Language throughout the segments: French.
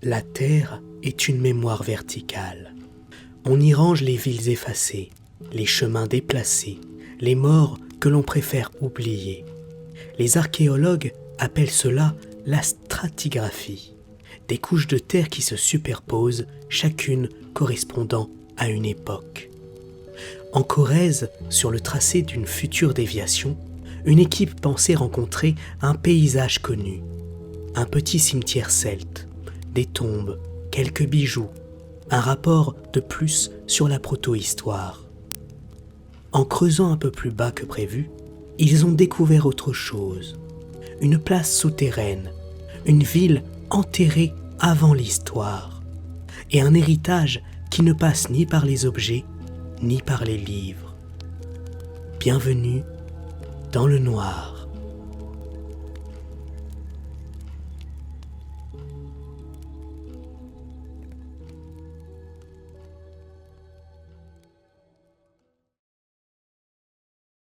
La Terre est une mémoire verticale. On y range les villes effacées, les chemins déplacés, les morts que l'on préfère oublier. Les archéologues appellent cela la stratigraphie, des couches de terre qui se superposent, chacune correspondant à une époque. En Corrèze, sur le tracé d'une future déviation, une équipe pensait rencontrer un paysage connu. Un petit cimetière celte, des tombes, quelques bijoux, un rapport de plus sur la proto-histoire. En creusant un peu plus bas que prévu, ils ont découvert autre chose. Une place souterraine, une ville enterrée avant l'histoire, et un héritage qui ne passe ni par les objets, ni par les livres. Bienvenue dans le noir.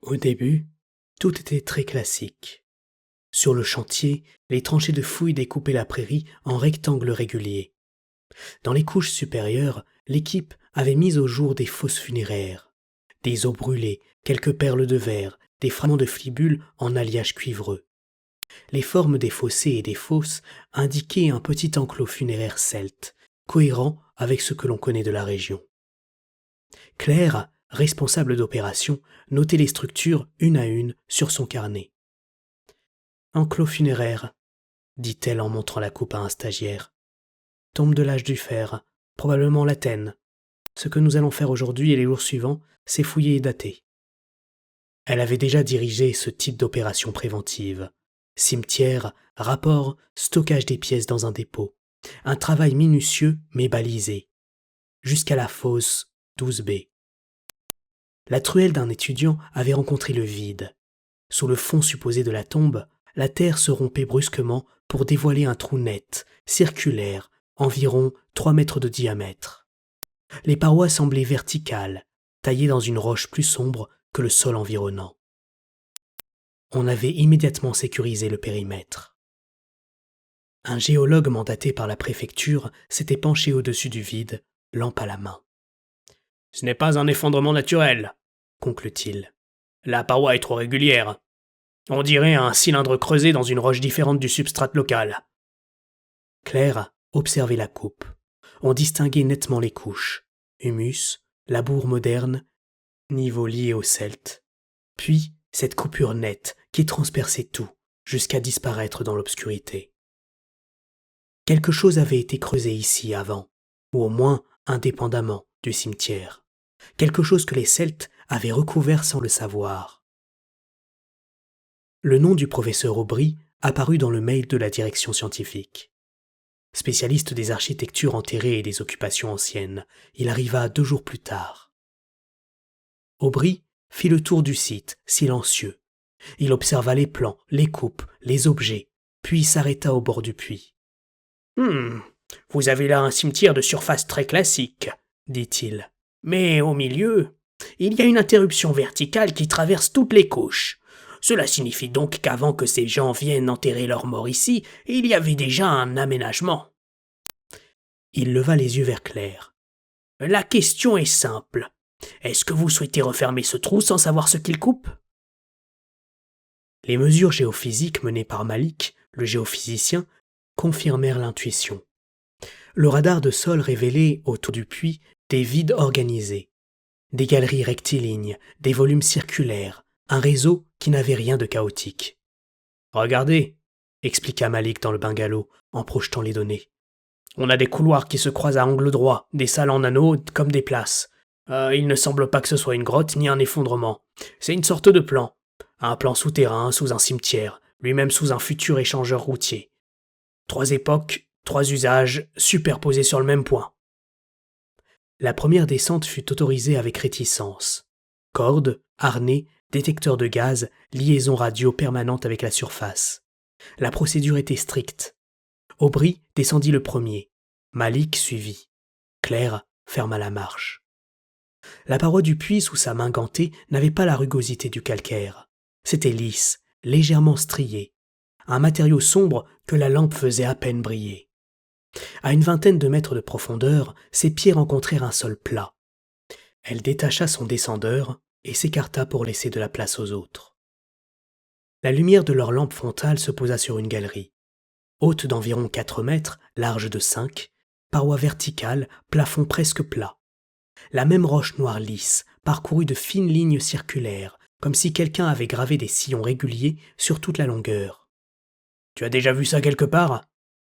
Au début, tout était très classique. Sur le chantier, les tranchées de fouilles découpaient la prairie en rectangles réguliers. Dans les couches supérieures, l'équipe avait mis au jour des fosses funéraires, des os brûlés, quelques perles de verre, des fragments de flibules en alliage cuivreux. Les formes des fossés et des fosses indiquaient un petit enclos funéraire celte, cohérent avec ce que l'on connaît de la région. Claire, responsable d'opération, notait les structures une à une sur son carnet. « Enclos funéraire », dit-elle en montrant la coupe à un stagiaire. « Tombe de l'âge du fer, probablement l'Athènes. Ce que nous allons faire aujourd'hui et les jours suivants, c'est fouiller et dater. » Elle avait déjà dirigé ce type d'opération préventive. Cimetière, rapport, stockage des pièces dans un dépôt. Un travail minutieux mais balisé. Jusqu'à la fosse 12B. La truelle d'un étudiant avait rencontré le vide. Sous le fond supposé de la tombe, la terre se rompait brusquement pour dévoiler un trou net, circulaire, environ 3 mètres de diamètre. Les parois semblaient verticales, taillées dans une roche plus sombre que le sol environnant. On avait immédiatement sécurisé le périmètre. Un géologue mandaté par la préfecture s'était penché au-dessus du vide, lampe à la main. « Ce n'est pas un effondrement naturel, » conclut-il. « La paroi est trop régulière. On dirait un cylindre creusé dans une roche différente du substrat local. » Claire observait la coupe. On distinguait nettement les couches. Humus, labour moderne, niveau lié au celte. Puis cette coupure nette qui transperçait tout, jusqu'à disparaître dans l'obscurité. Quelque chose avait été creusé ici avant, ou au moins indépendamment du cimetière. Quelque chose que les Celtes avaient recouvert sans le savoir. Le nom du professeur Aubry apparut dans le mail de la direction scientifique. Spécialiste des architectures enterrées et des occupations anciennes, il arriva 2 jours plus tard. Aubry fit le tour du site, silencieux. Il observa les plans, les coupes, les objets, puis s'arrêta au bord du puits. « Vous avez là un cimetière de surface très classique, » dit-il. « Mais au milieu, il y a une interruption verticale qui traverse toutes les couches. Cela signifie donc qu'avant que ces gens viennent enterrer leurs morts ici, il y avait déjà un aménagement. » Il leva les yeux vers Claire. « La question est simple. Est-ce que vous souhaitez refermer ce trou sans savoir ce qu'il coupe ?» Les mesures géophysiques menées par Malik, le géophysicien, confirmèrent l'intuition. Le radar de sol révélait, autour du puits, des vides organisés, des galeries rectilignes, des volumes circulaires, un réseau qui n'avait rien de chaotique. « Regardez », expliqua Malik dans le bungalow en projetant les données. « On a des couloirs qui se croisent à angle droit, des salles en anneaux comme des places. Il ne semble pas que ce soit une grotte ni un effondrement. C'est une sorte de plan. Un plan souterrain sous un cimetière, lui-même sous un futur échangeur routier. 3 époques, 3 usages, superposés sur le même point. » La première descente fut autorisée avec réticence. Cordes, harnais, détecteurs de gaz, liaison radio permanente avec la surface. La procédure était stricte. Aubry descendit le premier. Malik suivit. Claire ferma la marche. La paroi du puits sous sa main gantée n'avait pas la rugosité du calcaire. C'était lisse, légèrement strié. Un matériau sombre que la lampe faisait à peine briller. À une vingtaine de mètres de profondeur, ses pieds rencontrèrent un sol plat. Elle détacha son descendeur et s'écarta pour laisser de la place aux autres. La lumière de leur lampe frontale se posa sur une galerie. Haute d'environ 4 mètres, large de 5, parois verticales, plafond presque plat. La même roche noire lisse, parcourue de fines lignes circulaires, comme si quelqu'un avait gravé des sillons réguliers sur toute la longueur. « Tu as déjà vu ça quelque part ?»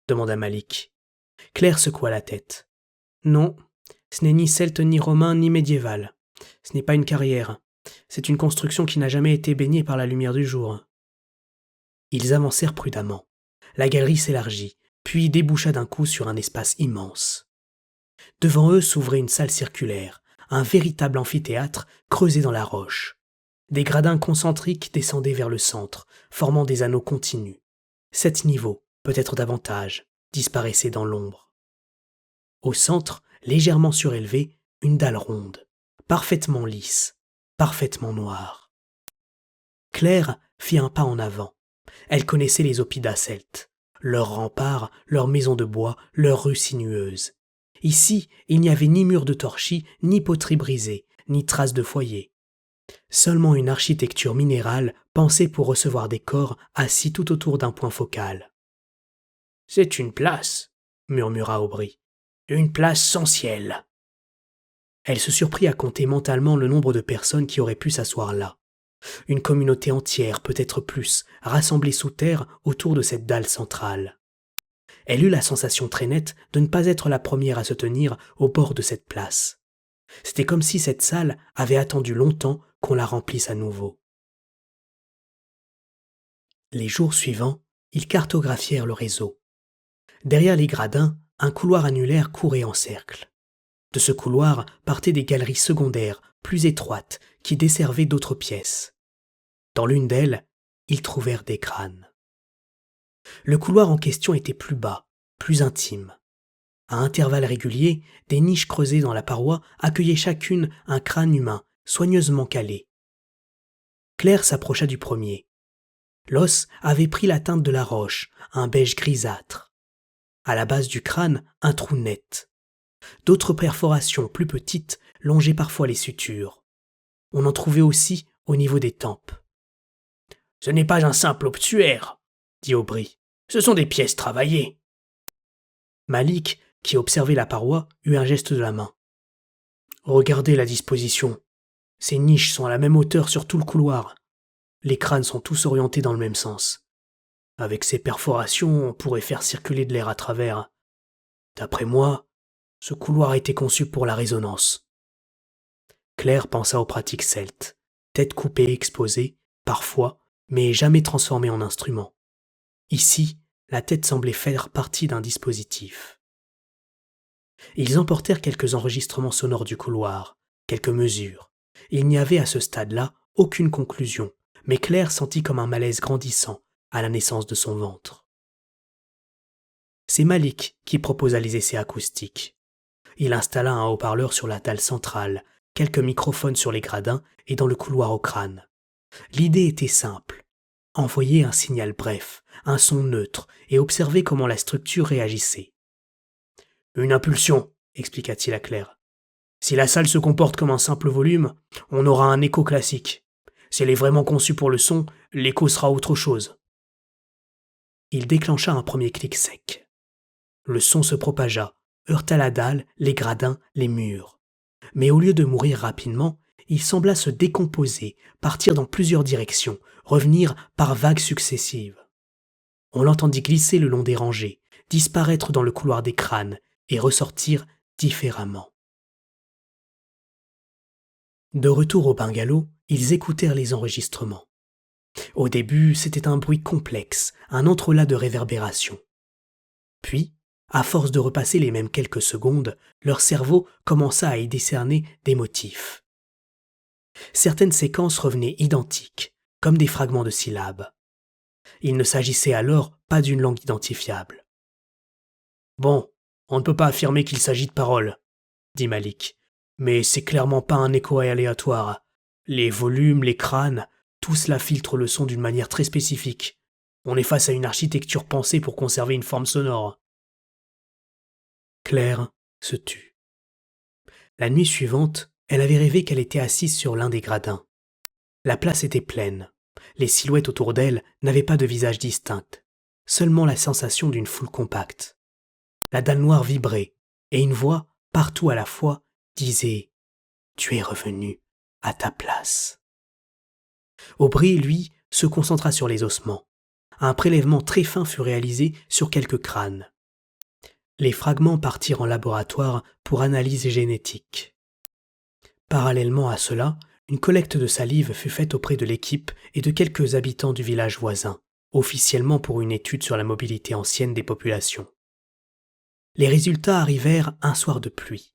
demanda Malik. Claire secoua la tête. « Non, ce n'est ni celte, ni romain, ni médiéval. Ce n'est pas une carrière. C'est une construction qui n'a jamais été baignée par la lumière du jour. » Ils avancèrent prudemment. La galerie s'élargit, puis déboucha d'un coup sur un espace immense. Devant eux s'ouvrait une salle circulaire, un véritable amphithéâtre creusé dans la roche. Des gradins concentriques descendaient vers le centre, formant des anneaux continus. 7 niveaux, peut-être davantage, disparaissaient dans l'ombre. Au centre, légèrement surélevée, une dalle ronde, parfaitement lisse, parfaitement noire. Claire fit un pas en avant. Elle connaissait les oppidums celtes, leurs remparts, leurs maisons de bois, leurs rues sinueuses. Ici, il n'y avait ni mur de torchis, ni poterie brisée, ni traces de foyer. Seulement une architecture minérale pensée pour recevoir des corps assis tout autour d'un point focal. « C'est une place, » murmura Aubry. « Une place sans ciel. » Elle se surprit à compter mentalement le nombre de personnes qui auraient pu s'asseoir là. Une communauté entière, peut-être plus, rassemblée sous terre autour de cette dalle centrale. Elle eut la sensation très nette de ne pas être la première à se tenir au bord de cette place. C'était comme si cette salle avait attendu longtemps qu'on la remplisse à nouveau. Les jours suivants, ils cartographièrent le réseau. Derrière les gradins, un couloir annulaire courait en cercle. De ce couloir partaient des galeries secondaires, plus étroites, qui desservaient d'autres pièces. Dans l'une d'elles, ils trouvèrent des crânes. Le couloir en question était plus bas, plus intime. À intervalles réguliers, des niches creusées dans la paroi accueillaient chacune un crâne humain, soigneusement calé. Claire s'approcha du premier. L'os avait pris la teinte de la roche, un beige grisâtre. À la base du crâne, un trou net. D'autres perforations plus petites longeaient parfois les sutures. On en trouvait aussi au niveau des tempes. « Ce n'est pas un simple obtuaire, » dit Aubry. « Ce sont des pièces travaillées. » Malik, qui observait la paroi, eut un geste de la main. « Regardez la disposition. Ces niches sont à la même hauteur sur tout le couloir. Les crânes sont tous orientés dans le même sens. Avec ces perforations, on pourrait faire circuler de l'air à travers. D'après moi, ce couloir a été conçu pour la résonance. » Claire pensa aux pratiques celtes, tête coupée et exposée, parfois, mais jamais transformée en instrument. Ici, la tête semblait faire partie d'un dispositif. Ils emportèrent quelques enregistrements sonores du couloir, quelques mesures. Il n'y avait à ce stade-là aucune conclusion, mais Claire sentit comme un malaise grandissant à la naissance de son ventre. C'est Malik qui proposa les essais acoustiques. Il installa un haut-parleur sur la dalle centrale, quelques microphones sur les gradins et dans le couloir au crâne. L'idée était simple. Envoyer un signal bref, un son neutre, et observer comment la structure réagissait. « Une impulsion, » expliqua-t-il à Claire. « Si la salle se comporte comme un simple volume, on aura un écho classique. Si elle est vraiment conçue pour le son, l'écho sera autre chose. » Il déclencha un premier clic sec. Le son se propagea, heurta la dalle, les gradins, les murs. Mais au lieu de mourir rapidement, il sembla se décomposer, partir dans plusieurs directions, revenir par vagues successives. On l'entendit glisser le long des rangées, disparaître dans le couloir des crânes et ressortir différemment. De retour au bungalow, ils écoutèrent les enregistrements. Au début, c'était un bruit complexe, un entrelac de réverbération. Puis, à force de repasser les mêmes quelques secondes, leur cerveau commença à y décerner des motifs. Certaines séquences revenaient identiques, comme des fragments de syllabes. Il ne s'agissait alors pas d'une langue identifiable. « Bon, on ne peut pas affirmer qu'il s'agit de paroles, » dit Malik. « Mais c'est clairement pas un écho aléatoire. Les volumes, les crânes, tout cela filtre le son d'une manière très spécifique. On est face à une architecture pensée pour conserver une forme sonore. » Claire se tut. La nuit suivante, elle avait rêvé qu'elle était assise sur l'un des gradins. La place était pleine. Les silhouettes autour d'elle n'avaient pas de visage distinct, seulement la sensation d'une foule compacte. La dalle noire vibrait, et une voix, partout à la fois, disait « Tu es revenu à ta place ». Aubry, lui, se concentra sur les ossements. Un prélèvement très fin fut réalisé sur quelques crânes. Les fragments partirent en laboratoire pour analyse génétique. Parallèlement à cela, une collecte de salive fut faite auprès de l'équipe et de quelques habitants du village voisin, officiellement pour une étude sur la mobilité ancienne des populations. Les résultats arrivèrent un soir de pluie.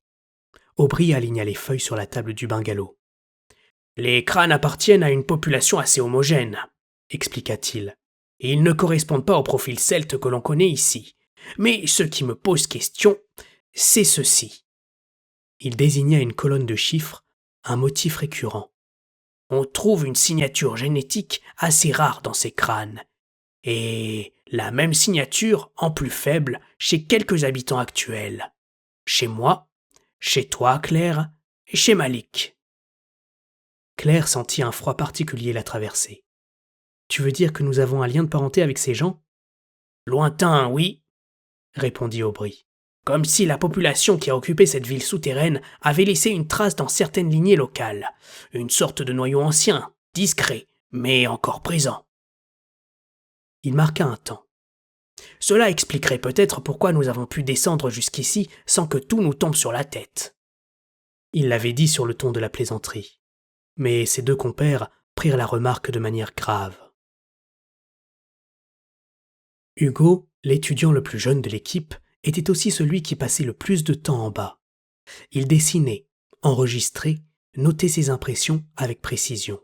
Aubry aligna les feuilles sur la table du bungalow. « Les crânes appartiennent à une population assez homogène, » expliqua-t-il, « et ils ne correspondent pas au profil celte que l'on connaît ici. Mais ce qui me pose question, c'est ceci. » Il désigna une colonne de chiffres, un motif récurrent. On trouve une signature génétique assez rare dans ces crânes, et la même signature, en plus faible, chez quelques habitants actuels. Chez moi, chez toi, Claire, et chez Malik. Claire sentit un froid particulier la traverser. « Tu veux dire que nous avons un lien de parenté avec ces gens ?»« Lointain, oui, » répondit Aubry. « Comme si la population qui a occupé cette ville souterraine avait laissé une trace dans certaines lignées locales. Une sorte de noyau ancien, discret, mais encore présent. » Il marqua un temps. « Cela expliquerait peut-être pourquoi nous avons pu descendre jusqu'ici sans que tout nous tombe sur la tête. » Il l'avait dit sur le ton de la plaisanterie. Mais ses deux compères prirent la remarque de manière grave. Hugo, l'étudiant le plus jeune de l'équipe, était aussi celui qui passait le plus de temps en bas. Il dessinait, enregistrait, notait ses impressions avec précision.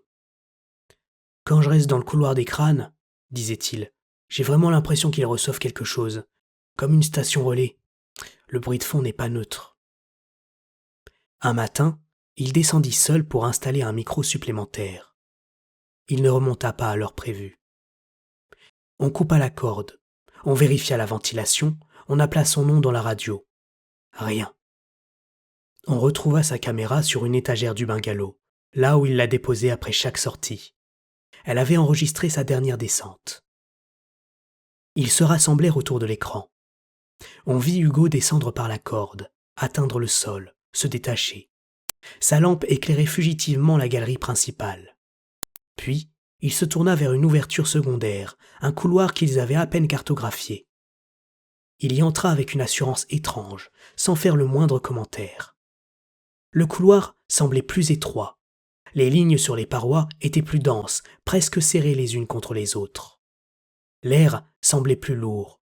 « Quand je reste dans le couloir des crânes, disait-il, j'ai vraiment l'impression qu'ils reçoivent quelque chose, comme une station relais. Le bruit de fond n'est pas neutre. » Un matin, il descendit seul pour installer un micro supplémentaire. Il ne remonta pas à l'heure prévue. On coupa la corde, on vérifia la ventilation, on appela son nom dans la radio. Rien. On retrouva sa caméra sur une étagère du bungalow, là où il la déposait après chaque sortie. Elle avait enregistré sa dernière descente. Ils se rassemblèrent autour de l'écran. On vit Hugo descendre par la corde, atteindre le sol, se détacher. Sa lampe éclairait fugitivement la galerie principale. Puis, il se tourna vers une ouverture secondaire, un couloir qu'ils avaient à peine cartographié. Il y entra avec une assurance étrange, sans faire le moindre commentaire. Le couloir semblait plus étroit. Les lignes sur les parois étaient plus denses, presque serrées les unes contre les autres. L'air semblait plus lourd.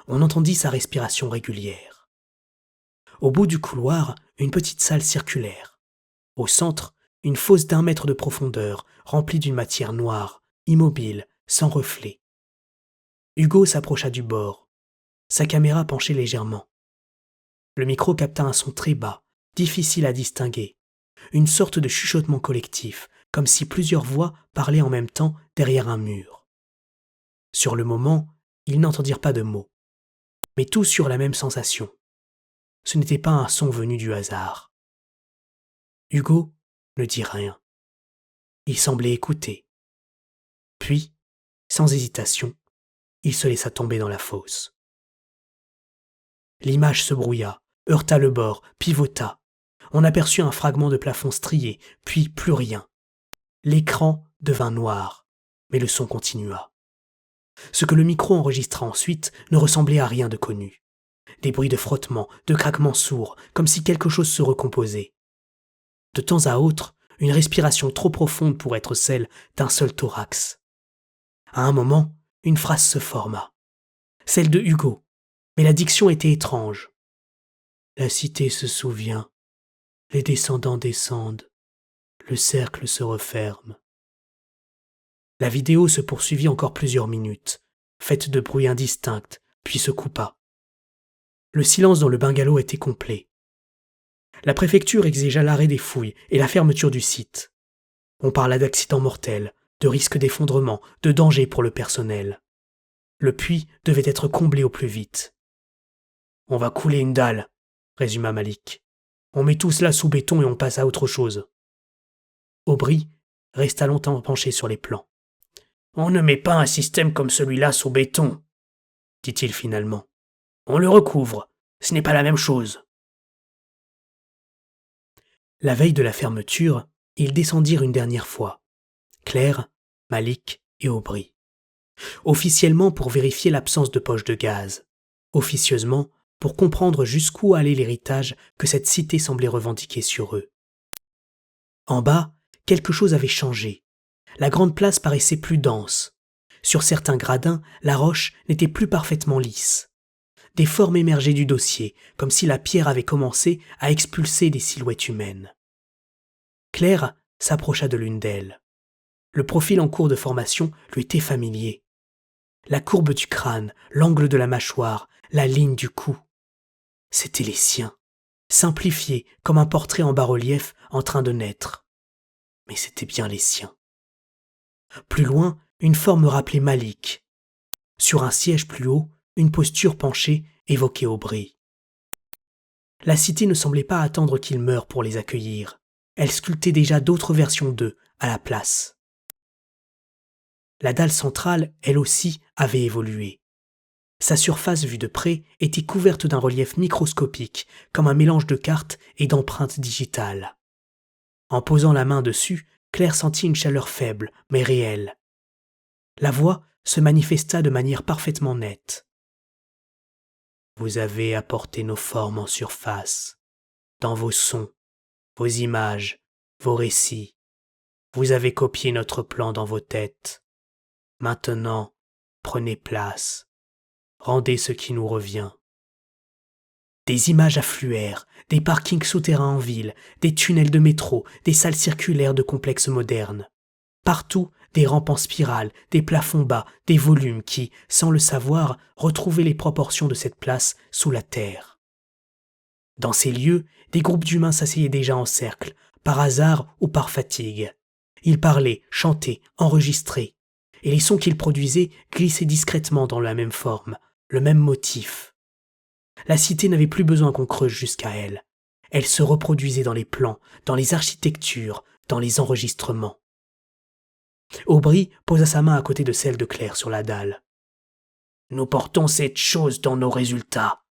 On entendit sa respiration régulière. Au bout du couloir, une petite salle circulaire. Au centre, une fosse d'1 mètre de profondeur, remplie d'une matière noire, immobile, sans reflet. Hugo s'approcha du bord. Sa caméra penchait légèrement. Le micro capta un son très bas, difficile à distinguer. Une sorte de chuchotement collectif, comme si plusieurs voix parlaient en même temps derrière un mur. Sur le moment, ils n'entendirent pas de mots, mais tous eurent la même sensation. Ce n'était pas un son venu du hasard. Hugo ne dit rien. Il semblait écouter. Puis, sans hésitation, il se laissa tomber dans la fosse. L'image se brouilla, heurta le bord, pivota. On aperçut un fragment de plafond strié, puis plus rien. L'écran devint noir, mais le son continua. Ce que le micro enregistra ensuite ne ressemblait à rien de connu. Des bruits de frottement, de craquements sourds, comme si quelque chose se recomposait. De temps à autre, une respiration trop profonde pour être celle d'un seul thorax. À un moment, une phrase se forma. Celle de Hugo, mais la diction était étrange. La cité se souvient. Les descendants descendent. Le cercle se referme. La vidéo se poursuivit encore plusieurs minutes, faite de bruits indistincts, puis se coupa. Le silence dans le bungalow était complet. La préfecture exigea l'arrêt des fouilles et la fermeture du site. On parla d'accidents mortels, de risques d'effondrement, de danger pour le personnel. Le puits devait être comblé au plus vite. On va couler une dalle, résuma Malik. On met tout cela sous béton et on passe à autre chose. Aubry resta longtemps penché sur les plans. On ne met pas un système comme celui-là sous béton, dit-il finalement. On le recouvre. Ce n'est pas la même chose. La veille de la fermeture, ils descendirent une dernière fois. Claire, Malik et Aubry. Officiellement pour vérifier l'absence de poche de gaz. Officieusement pour comprendre jusqu'où allait l'héritage que cette cité semblait revendiquer sur eux. En bas, quelque chose avait changé. La grande place paraissait plus dense. Sur certains gradins, la roche n'était plus parfaitement lisse. Des formes émergeaient du dossier, comme si la pierre avait commencé à expulser des silhouettes humaines. Claire s'approcha de l'une d'elles. Le profil en cours de formation lui était familier. La courbe du crâne, l'angle de la mâchoire, la ligne du cou. C'étaient les siens, simplifiés comme un portrait en bas-relief en train de naître. Mais c'étaient bien les siens. Plus loin, une forme rappelait Malik. Sur un siège plus haut, une posture penchée évoquait Aubry. La cité ne semblait pas attendre qu'ils meurent pour les accueillir. Elle sculptait déjà d'autres versions d'eux à la place. La dalle centrale, elle aussi, avait évolué. Sa surface vue de près était couverte d'un relief microscopique, comme un mélange de cartes et d'empreintes digitales. En posant la main dessus, Claire sentit une chaleur faible, mais réelle. La voix se manifesta de manière parfaitement nette. Vous avez apporté nos formes en surface, dans vos sons, vos images, vos récits. Vous avez copié notre plan dans vos têtes. Maintenant, prenez place. Rendez ce qui nous revient. Des images affluèrent, des parkings souterrains en ville, des tunnels de métro, des salles circulaires de complexes modernes. Partout, des rampes en spirale, des plafonds bas, des volumes qui, sans le savoir, retrouvaient les proportions de cette place sous la terre. Dans ces lieux, des groupes d'humains s'asseyaient déjà en cercle, par hasard ou par fatigue. Ils parlaient, chantaient, enregistraient, et les sons qu'ils produisaient glissaient discrètement dans la même forme, le même motif. La cité n'avait plus besoin qu'on creuse jusqu'à elle. Elle se reproduisait dans les plans, dans les architectures, dans les enregistrements. Aubry posa sa main à côté de celle de Claire sur la dalle. « Nous portons cette chose dans nos résultats, »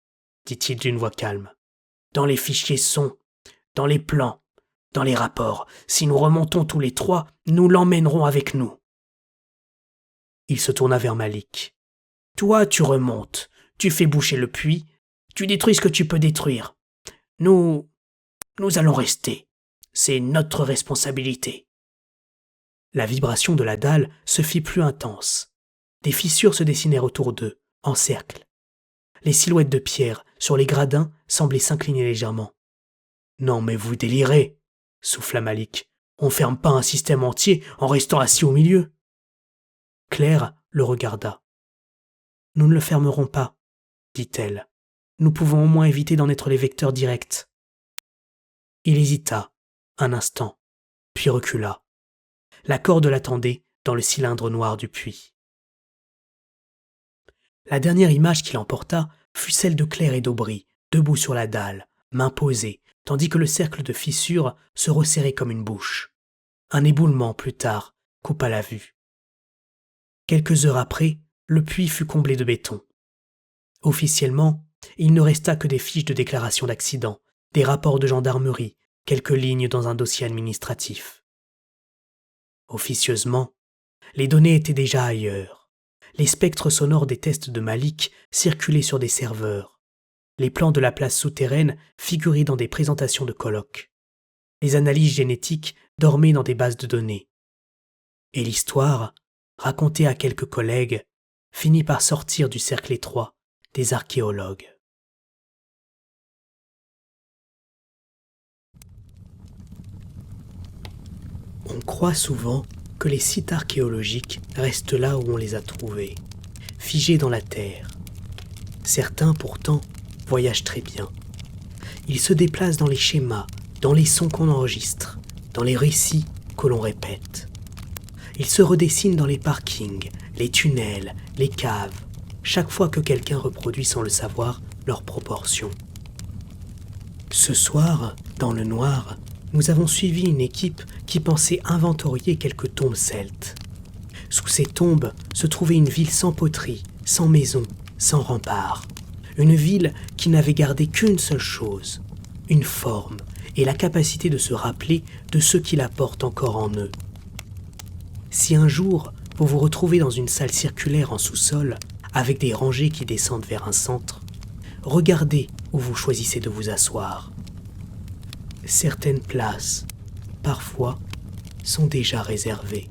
dit-il d'une voix calme. « Dans les fichiers sons, dans les plans, dans les rapports. Si nous remontons tous les trois, nous l'emmènerons avec nous. » Il se tourna vers Malik. « Toi, tu remontes, tu fais boucher le puits, tu détruis ce que tu peux détruire. Nous allons rester. C'est notre responsabilité. » La vibration de la dalle se fit plus intense. Des fissures se dessinèrent autour d'eux, en cercle. Les silhouettes de pierre sur les gradins semblaient s'incliner légèrement. « Non mais vous délirez !» souffla Malik. « On ferme pas un système entier en restant assis au milieu. » Claire le regarda. « Nous ne le fermerons pas, » dit-elle. « Nous pouvons au moins éviter d'en être les vecteurs directs. » Il hésita, un instant, puis recula. La corde l'attendait dans le cylindre noir du puits. La dernière image qu'il emporta fut celle de Claire et d'Aubry, debout sur la dalle, mains posées, tandis que le cercle de fissures se resserrait comme une bouche. Un éboulement, plus tard, coupa la vue. Quelques heures après, le puits fut comblé de béton. Officiellement, il ne resta que des fiches de déclaration d'accident, des rapports de gendarmerie, quelques lignes dans un dossier administratif. Officieusement, les données étaient déjà ailleurs. Les spectres sonores des tests de Malik circulaient sur des serveurs. Les plans de la place souterraine figuraient dans des présentations de colloques. Les analyses génétiques dormaient dans des bases de données. Et l'histoire, racontée à quelques collègues, finit par sortir du cercle étroit des archéologues. On croit souvent que les sites archéologiques restent là où on les a trouvés, figés dans la terre. Certains, pourtant, voyagent très bien. Ils se déplacent dans les schémas, dans les sons qu'on enregistre, dans les récits que l'on répète. Ils se redessinent dans les parkings, les tunnels, les caves, chaque fois que quelqu'un reproduit sans le savoir leurs proportions. Ce soir, dans le noir, nous avons suivi une équipe qui pensait inventorier quelques tombes celtes. Sous ces tombes se trouvait une ville sans poterie, sans maison, sans rempart. Une ville qui n'avait gardé qu'une seule chose, une forme et la capacité de se rappeler de ceux qui la portent encore en eux. Si un jour vous vous retrouvez dans une salle circulaire en sous-sol, avec des rangées qui descendent vers un centre, regardez où vous choisissez de vous asseoir. Certaines places, parfois, sont déjà réservées.